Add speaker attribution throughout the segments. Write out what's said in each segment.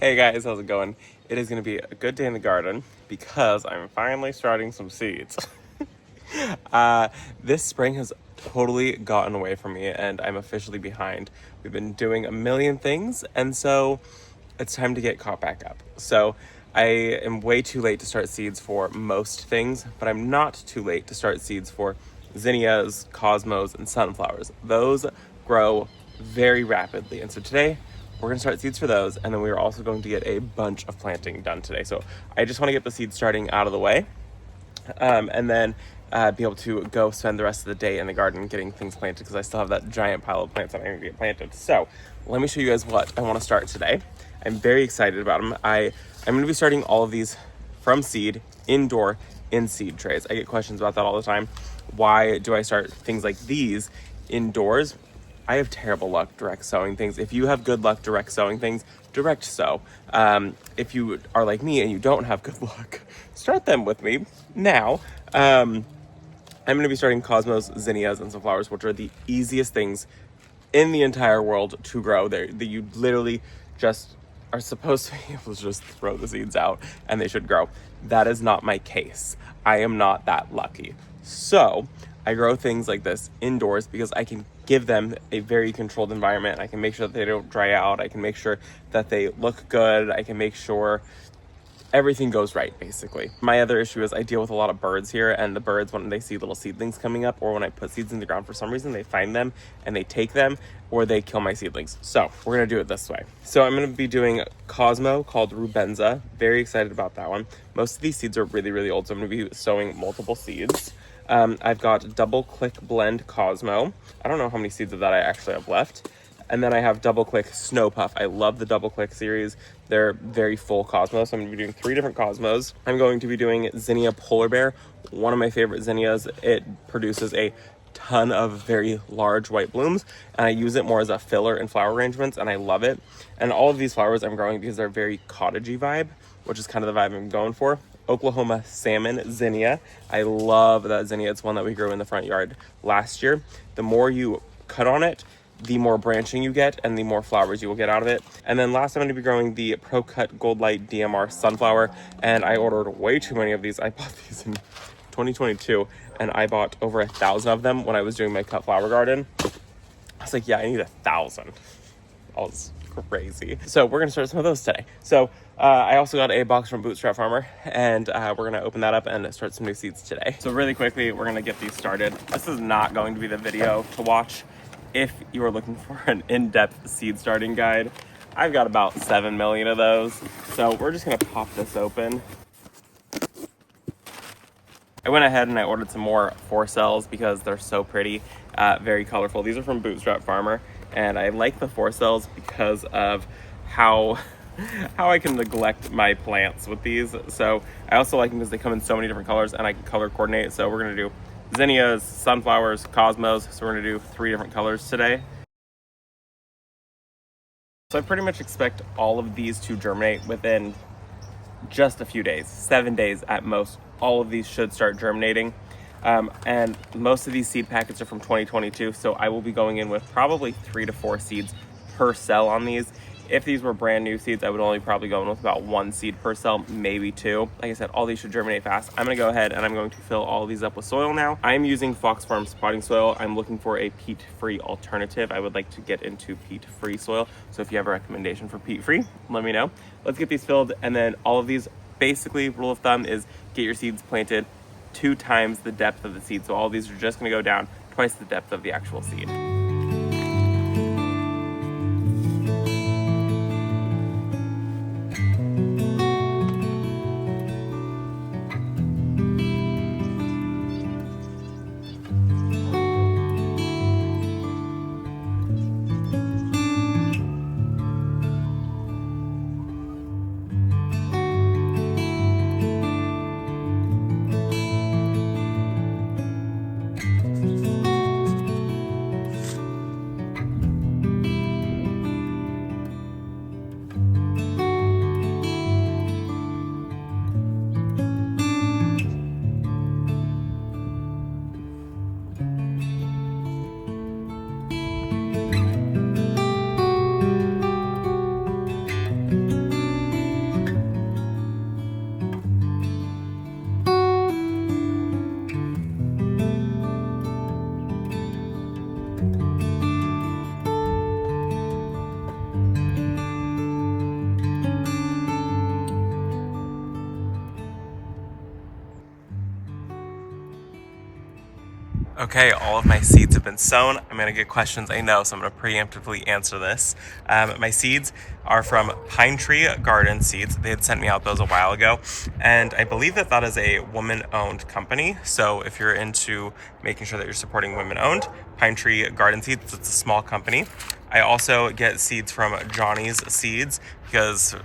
Speaker 1: Hey guys, how's it going? It is going to be a good day in the garden because I'm finally starting some seeds. This spring has totally gotten away from me and I'm officially behind. We've been doing a million things and so it's time to get caught back up. So I am way too late to start seeds for most things, but I'm not too late to start seeds for zinnias, cosmos, and sunflowers. Those grow very rapidly. And so today we're going to start seeds for those, and then we are also going to get a bunch of planting done today. So I just want to get the seeds starting out of the way, and then be able to go spend the rest of the day in the garden getting things planted because I still have that giant pile of plants that I need to get planted. So let me show you guys what I want to start today. I'm very excited about them. I'm going to be starting all of these from seed, indoor, in seed trays. I get questions about that all the time. Why do I start things like these indoors? I have terrible luck direct sowing things. If you have good luck direct sowing things, direct sow. If you are like me and you don't have good luck, start them with me now. I'm going to be starting cosmos, zinnias, and sunflowers, which are the easiest things in the entire world to grow. That you literally just are supposed to be able to just throw the seeds out and they should grow. That is not my case. I am not that lucky. So I grow things like this indoors because I can give them a very controlled environment. I can make sure that they don't dry out. I can make sure that they look good. I can make sure everything goes right, basically. My other issue is I deal with a lot of birds here, and the birds, when they see little seedlings coming up, or when I put seeds in the ground, for some reason, they find them and they take them, or they kill my seedlings. So we're gonna do it this way. So I'm gonna be doing Cosmo called Rubenza. Very excited about that one. Most of these seeds are really, really old, so I'm gonna be sowing multiple seeds. I've got Double Click Blend Cosmo. I don't know how many seeds of that I actually have left. And then I have Double Click Snow Puff. I love the Double Click series. They're very full cosmos. So I'm going to be doing 3 different cosmos. I'm going to be doing Zinnia Polar Bear, one of my favorite zinnias. It produces a ton of very large white blooms, and I use it more as a filler in flower arrangements, and I love it. And all of these flowers I'm growing because they're very cottagey vibe, which is kind of the vibe I'm going for. Oklahoma Salmon Zinnia. I love that zinnia. It's one that we grew in the front yard last year. The more you cut on it, the more branching you get and the more flowers you will get out of it. And then last, I'm going to be growing the ProCut Gold Lite DMR Sunflower, and I ordered way too many of these. I bought these in 2022 and I bought over 1,000 of them when I was doing my cut flower garden. I was like, yeah, I need 1,000. I was crazy. So we're gonna start some of those today. So I also got a box from Bootstrap Farmer, and we're gonna open that up and start some new seeds today. So really quickly, we're gonna get these started. This is not going to be the video to watch if you are looking for an in-depth seed starting guide. I've got about 7 million of those. So we're just gonna pop this open. I went ahead and I ordered some more 4-cells because they're so pretty, very colorful. These are from Bootstrap Farmer, and I like the 4-cells because of how I can neglect my plants with these. So I also like them because they come in so many different colors and I can color coordinate. So we're gonna do zinnias, sunflowers, cosmos. So we're gonna do 3 different colors today. So I pretty much expect all of these to germinate within just a few days, 7 days at most. All of these should start germinating. And most of these seed packets are from 2022. So I will be going in with probably 3 to 4 seeds per cell on these. If these were brand new seeds, I would only probably go in with about 1 seed per cell, maybe 2. Like I said, all these should germinate fast. I'm gonna go ahead and I'm going to fill all of these up with soil now. I'm using Fox Farms potting soil. I'm looking for a peat-free alternative. I would like to get into peat-free soil. So if you have a recommendation for peat-free, let me know. Let's get these filled, and then all of these, basically, rule of thumb is get your seeds planted 2 times the depth of the seed. So all of these are just gonna go down twice the depth of the actual seed. Okay, all of my seeds have been sown. I'm going to get questions, I know, so I'm going to preemptively answer this. My seeds are from PineTree Garden Seeds. They had sent me out those a while ago, and I believe that that is a woman-owned company. So if you're into making sure that you're supporting women-owned, PineTree Garden Seeds, it's a small company. I also get seeds from Johnny's Seeds because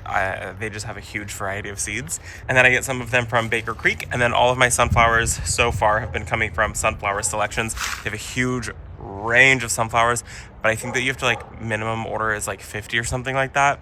Speaker 1: they just have a huge variety of seeds. And then I get some of them from Baker Creek. And then all of my sunflowers so far have been coming from Sunflower Selections. They have a huge range of sunflowers, but I think that you have to like minimum order is like 50 or something like that.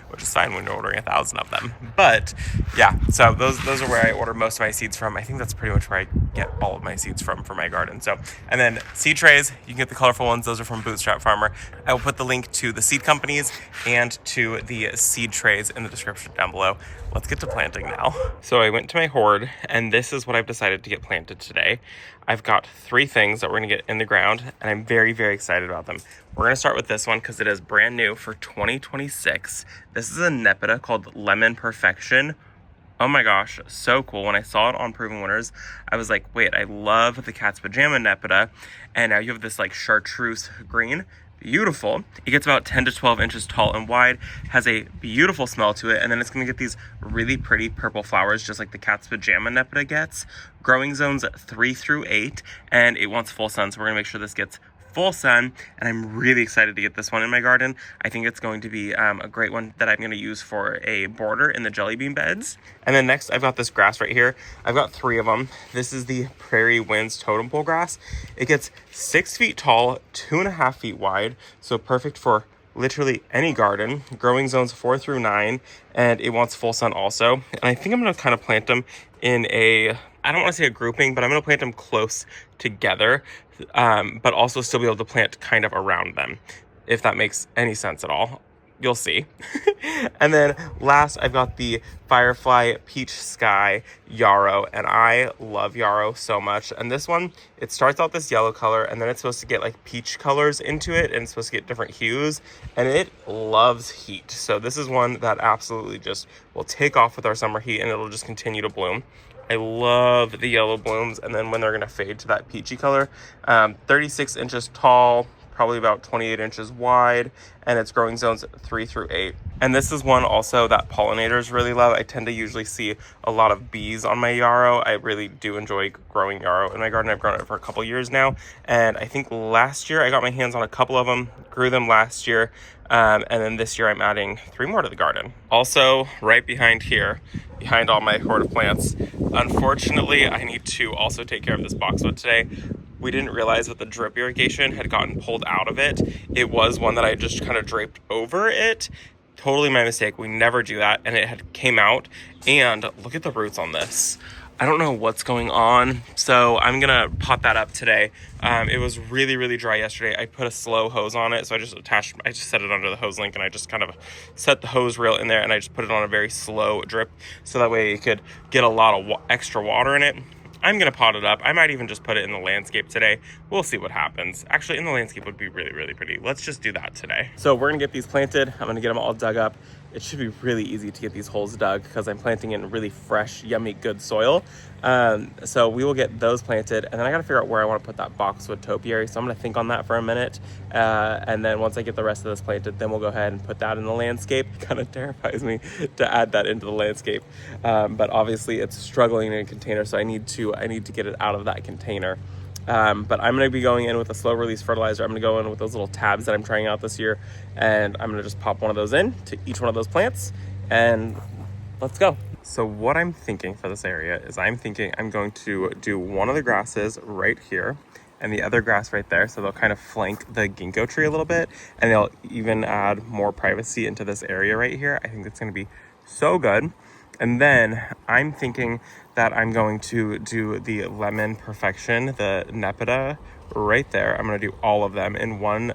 Speaker 1: Which is fine when you're ordering 1,000 of them. But yeah, so those are where I order most of my seeds from. I think that's pretty much where I get all of my seeds from for my garden. So, and then seed trays, you can get the colorful ones. Those are from Bootstrap Farmer. I will put the link to the seed companies and to the seed trays in the description down below. Let's get to planting now. So I went to my hoard, and this is what I've decided to get planted today. I've got 3 things that we're gonna get in the ground, and I'm very, very excited about them. We're gonna start with this one because it is brand new for 2026. This is a nepeta called Lemon Purrfection. Oh my gosh, so cool. When I saw it on Proven Winners, I was like, wait, I love the cat's pajama nepeta. And now you have this like chartreuse green. Beautiful. It gets about 10 to 12 inches tall and wide, has a beautiful smell to it, and then it's going to get these really pretty purple flowers just like the cat's pajama nepeta gets. Growing zones 3 through 8, and it wants full sun, so we're going to make sure this gets full sun, and I'm really excited to get this one in my garden. I think it's going to be a great one that I'm going to use for a border in the jelly bean beds. And then next, I've got this grass right here. I've got 3 of them. This is the Prairie Winds Totem Pole grass. It gets 6 feet tall, 2.5 feet wide, so perfect for literally any garden. Growing zones 4 through 9, and it wants full sun also. And I think I'm going to kind of plant them in a, I don't want to say a grouping, but I'm going to plant them close together, but also still be able to plant kind of around them, if that makes any sense at all. You'll see. And then last, I've got the Firefly Peach Sky yarrow, and I love yarrow so much. And this one, it starts out this yellow color, and then it's supposed to get like peach colors into it, and it's supposed to get different hues, and it loves heat. So this is one that absolutely just will take off with our summer heat, and it'll just continue to bloom. I love the yellow blooms, and then when they're gonna fade to that peachy color. 36 inches tall, probably about 28 inches wide, and it's growing zones 3 through 8. And this is one also that pollinators really love. I tend to usually see a lot of bees on my yarrow. I really do enjoy growing yarrow in my garden. I've grown it for a couple years now, and I think last year I got my hands on a couple of them, grew them last year, and then this year I'm adding 3 more to the garden. Also, right behind here, behind all my hoard of plants, unfortunately, I need to also take care of this boxwood today. We didn't realize that the drip irrigation had gotten pulled out of it. It was one that I just kind of draped over it. Totally my mistake. We never do that. And it had came out, and look at the roots on this. I don't know what's going on, so I'm gonna pot that up today. It was really, really dry yesterday. I put a slow hose on it, so I just set it under the hose link, and I just kind of set the hose reel in there, and I just put it on a very slow drip, so that way it could get a lot of extra water in it. I'm going to pot it up. I might even just put it in the landscape today. We'll see what happens. Actually, in the landscape would be really, really pretty. Let's just do that today. So we're going to get these planted. I'm going to get them all dug up. It should be really easy to get these holes dug because I'm planting in really fresh, yummy, good soil. So we will get those planted, and then I got to figure out where I want to put that boxwood topiary. So I'm going to think on that for a minute. And then once I get the rest of this planted, then we'll go ahead and put that in the landscape. It kind of terrifies me to add that into the landscape. But obviously it's struggling in a container, so I need to get it out of that container. But I'm going to be going in with a slow release fertilizer. I'm going to go in with those little tabs that I'm trying out this year, and I'm going to just pop one of those in to each one of those plants, and let's go. So what I'm thinking for this area is I'm going to do one of the grasses right here and the other grass right there. So they'll kind of flank the ginkgo tree a little bit, and they'll even add more privacy into this area right here. I think it's going to be so good. And then I'm thinking that I'm going to do the Lemon Purrfection, the nepeta right there. I'm going to do all of them in one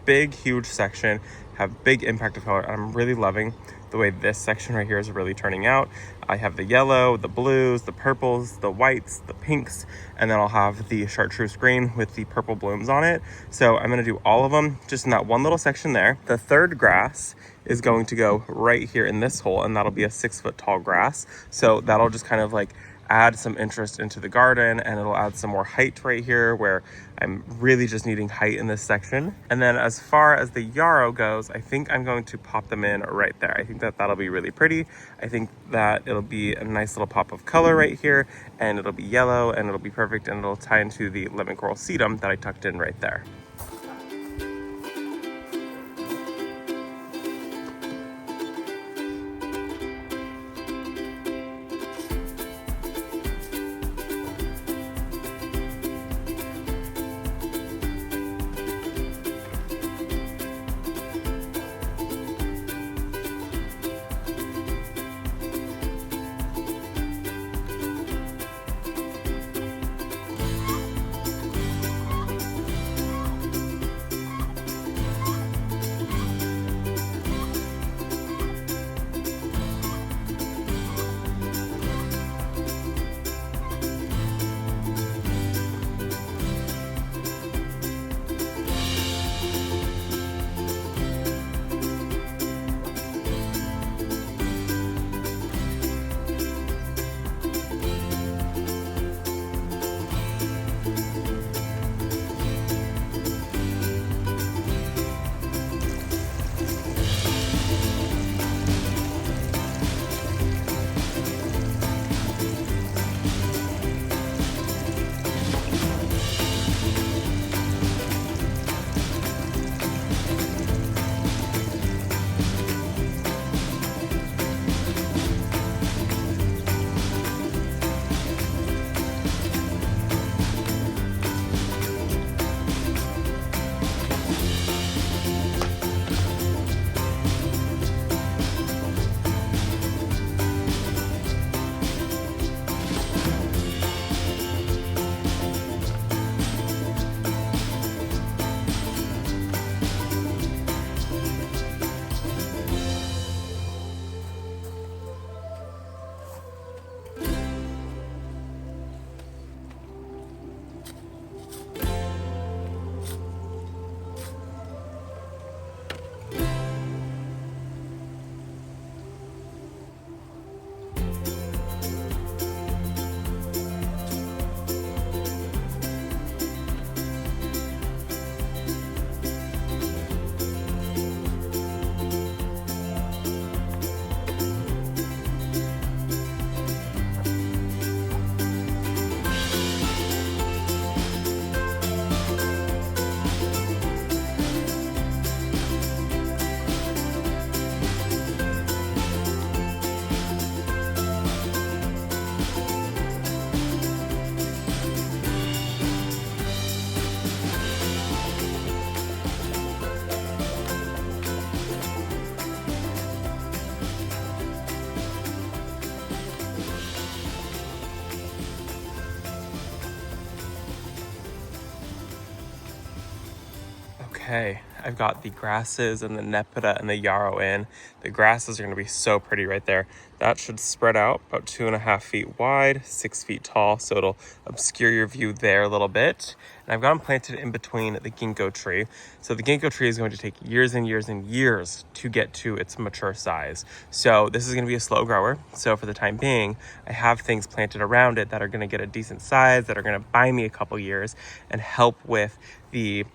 Speaker 1: big, huge section, have big impact of color. I'm really loving the way this section right here is really turning out. I have the yellow, the blues, the purples, the whites, the pinks, and then I'll have the chartreuse green with the purple blooms on it. So I'm going to do all of them just in that one little section there. The third grass is going to go right here in this hole, and that'll be a 6 foot tall grass. So that'll just kind of like add some interest into the garden, and it'll add some more height right here where I'm really just needing height in this section. And then as far as the yarrow goes, I think I'm going to pop them in right there. I think that that'll be really pretty. I think that it'll be a nice little pop of color right here, and it'll be yellow, and it'll be perfect, and it'll tie into the lemon coral sedum that I tucked in right there. Okay, I've got the grasses and the nepeta and the yarrow in. The grasses are going to be so pretty right there. That should spread out about 2.5 feet wide, 6 feet tall, so it'll obscure your view there a little bit. And I've got them planted in between the ginkgo tree. So the ginkgo tree is going to take years and years and years to get to its mature size. So this is going to be a slow grower. So for the time being, I have things planted around it that are going to get a decent size, that are going to buy me a couple years and help with the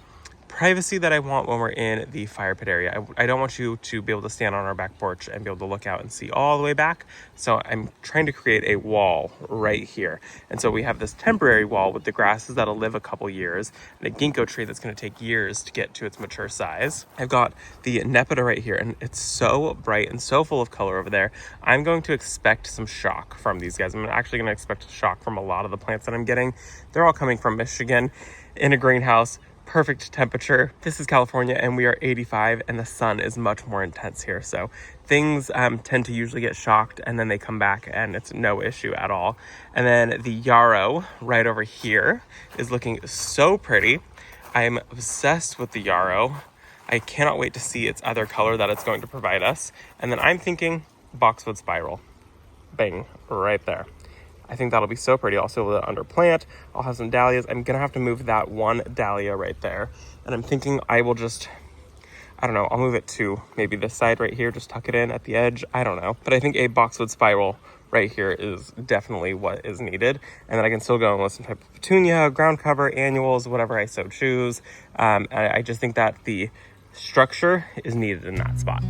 Speaker 1: privacy that I want when we're in the fire pit area. I don't want you to be able to stand on our back porch and be able to look out and see all the way back. So I'm trying to create a wall right here. And so we have this temporary wall with the grasses that'll live a couple years and a ginkgo tree that's going to take years to get to its mature size. I've got the nepeta right here, and it's so bright and so full of color over there. I'm going to expect some shock from these guys. I'm actually going to expect shock from a lot of the plants that I'm getting. They're all coming from Michigan in a greenhouse. Perfect temperature. This is California and we are 85 and the sun is much more intense here. So things tend to usually get shocked and then they come back and it's no issue at all. And then the yarrow right over here is looking so pretty. I'm obsessed with the yarrow. I cannot wait to see its other color that it's going to provide us. And then I'm thinking boxwood spiral. Bang, right there. I think that'll be so pretty. Also with the underplant, I'll have some dahlias. I'm gonna have to move that one dahlia right there. And I'm thinking I will just, I don't know, I'll move it to maybe this side right here, just tuck it in at the edge. I don't know. But I think a boxwood spiral right here is definitely what is needed. And then I can still go with some type of petunia, ground cover, annuals, whatever I so choose. I just think that the structure is needed in that spot.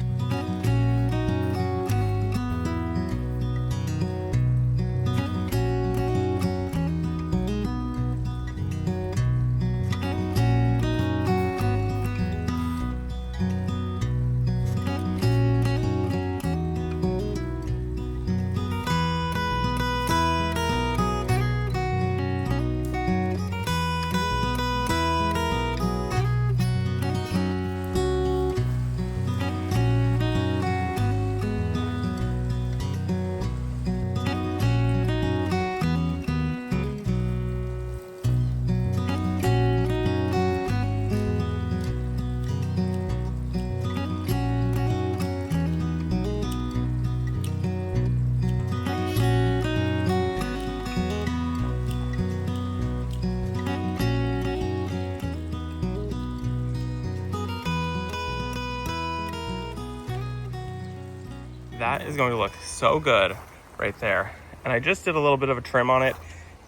Speaker 1: That is going to look so good right there. And I just did a little bit of a trim on it.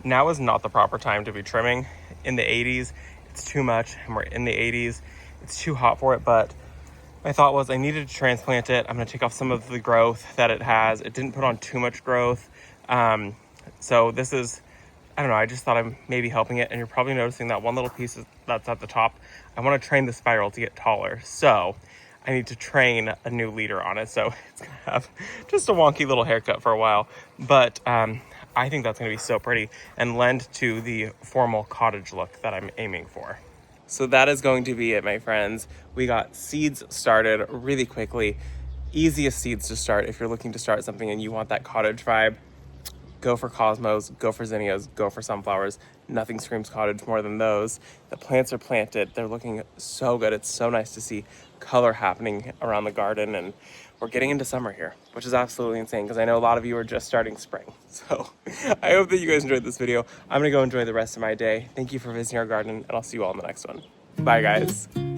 Speaker 1: Now is not the proper time to be trimming. In the 80s, it's too much. And we're in the 80s, it's too hot for it. But my thought was I needed to transplant it. I'm gonna take off some of the growth that it has. It didn't put on too much growth. So this is, I don't know, I just thought I'm maybe helping it. And you're probably noticing that one little piece that's at the top. I wanna train the spiral to get taller. So I need to train a new leader on it. So it's gonna have just a wonky little haircut for a while. But I think that's gonna be so pretty and lend to the formal cottage look that I'm aiming for. So that is going to be it, my friends. We got seeds started really quickly. Easiest seeds to start if you're looking to start something and you want that cottage vibe. Go for cosmos, go for zinnias, go for sunflowers. Nothing screams cottage more than those. The plants are planted. They're looking so good. It's so nice to see color happening around the garden, and we're getting into summer here, which is absolutely insane because I know a lot of you are just starting spring. So I hope that you guys enjoyed this video. I'm gonna go enjoy the rest of my day. Thank you for visiting our garden, and I'll see you all in the next one. Bye, guys.